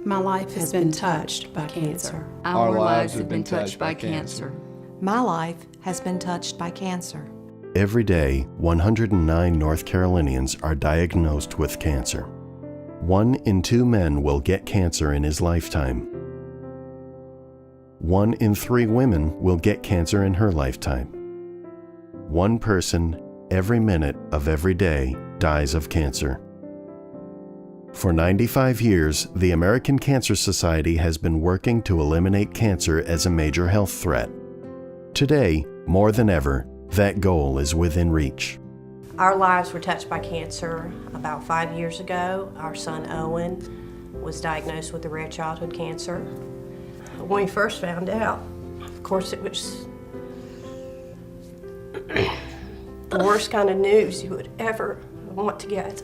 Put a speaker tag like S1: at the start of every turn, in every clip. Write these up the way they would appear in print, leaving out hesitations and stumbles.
S1: My life has been touched by cancer.
S2: Our lives have been touched by cancer.
S3: My life has been touched by cancer.
S4: Every day, 109 North Carolinians are diagnosed with cancer. 1 in 2 men will get cancer in his lifetime. 1 in 3 women will get cancer in her lifetime. 1 person every minute of every day dies of cancer. For 95 years, the American Cancer Society has been working to eliminate cancer as a major health threat. Today, more than ever, that goal is within reach.
S5: Our lives were touched by cancer about 5 years ago. Our son Owen was diagnosed with a rare childhood cancer. When we first found out, of course, it was the worst kind of news you would ever want to get.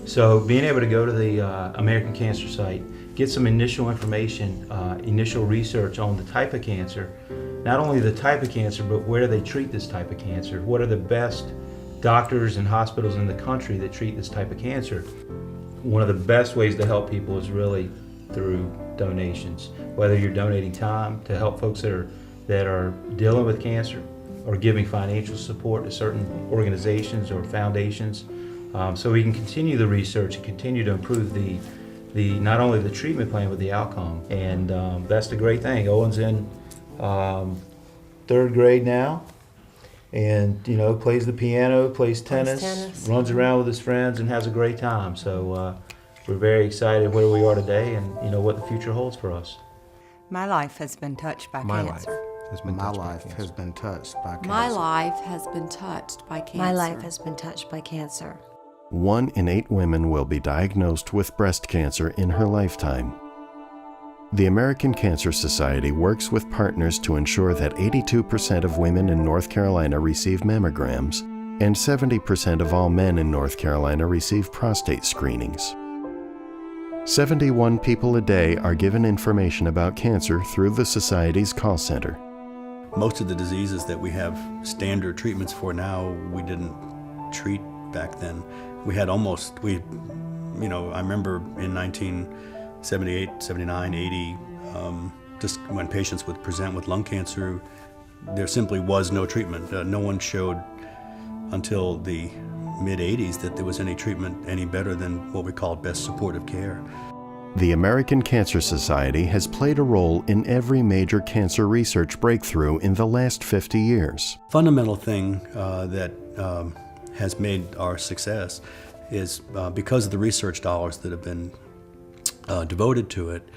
S6: So being able to go to the American Cancer site, get some initial information, initial research on the type of cancer, not only the type of cancer, but where they treat this type of cancer. What are the best doctors and hospitals in the country that treat this type of cancer? One of the best ways to help people is really through donations. Whether you're donating time to help folks that are dealing with cancer, or giving financial support to certain organizations or foundations, so we can continue the research and continue to improve the not only the treatment plan but the outcome. And that's the great thing. Owen's in 3rd grade now, and plays the piano, plays tennis, runs around with his friends, and has a great time. So we're very excited where we are today, and what the future holds for us.
S3: My life has been touched by cancer.
S7: My life has been touched by cancer.
S2: My life has been touched by cancer.
S8: My life has been touched by cancer.
S4: 1 in 8 women will be diagnosed with breast cancer in her lifetime. The American Cancer Society works with partners to ensure that 82% of women in North Carolina receive mammograms, and 70% of all men in North Carolina receive prostate screenings. 71 people a day are given information about cancer through the Society's call center.
S9: Most of the diseases that we have standard treatments for now, we didn't treat back then. We had I remember in 1978, 79, 80, just when patients would present with lung cancer, there simply was no treatment. No one showed until the mid-80s that there was any treatment any better than what we call best supportive care.
S4: The American Cancer Society has played a role in every major cancer research breakthrough in the last 50 years.
S9: Fundamental thing that has made our success is because of the research dollars that have been devoted to it,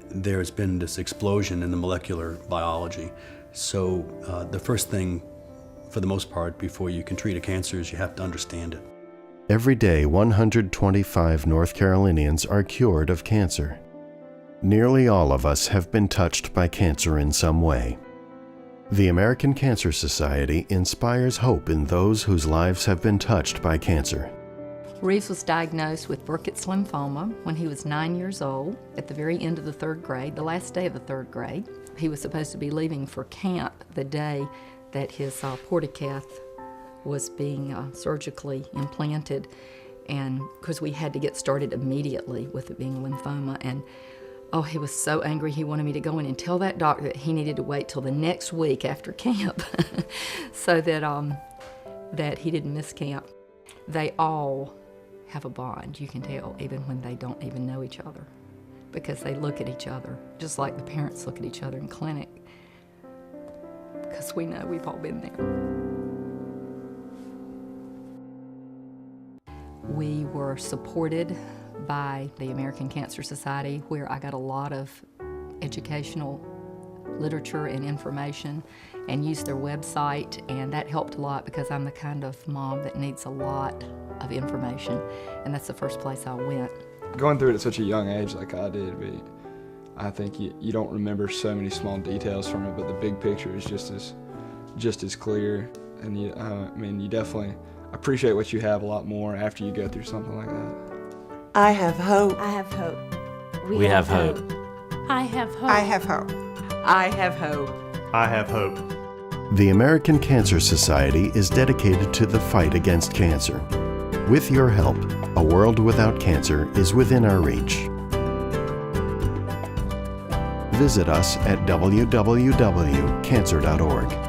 S9: there's been this explosion in the molecular biology. So the first thing, for the most part, before you can treat a cancer is you have to understand it.
S4: Every day, 125 North Carolinians are cured of cancer. Nearly all of us have been touched by cancer in some way. The American Cancer Society inspires hope in those whose lives have been touched by cancer.
S2: Reeves was diagnosed with Burkitt's lymphoma when he was 9 years old, at the very end of the 3rd grade, the last day of the 3rd grade. He was supposed to be leaving for camp the day that his portocath was being surgically implanted, and because we had to get started immediately with it being lymphoma. And he was so angry. He wanted me to go in and tell that doctor that he needed to wait till the next week after camp so that he didn't miss camp. They all have a bond, you can tell, even when they don't even know each other, because they look at each other just like the parents look at each other in clinic, because we know we've all been there. We were supported by the American Cancer Society, where I got a lot of educational literature and information, and used their website, and that helped a lot because I'm the kind of mom that needs a lot of information, and that's the first place I went.
S10: Going through it at such a young age like I did, I think you don't remember so many small details from it, but the big picture is just as clear, and you definitely appreciate what you have a lot more after you go through something like that.
S3: I have hope.
S8: I have hope.
S11: We have hope.
S2: I have hope.
S3: I have hope. I have hope.
S11: I have hope.
S4: The American Cancer Society is dedicated to the fight against cancer. With your help, a world without cancer is within our reach. visit us at www.cancer.org.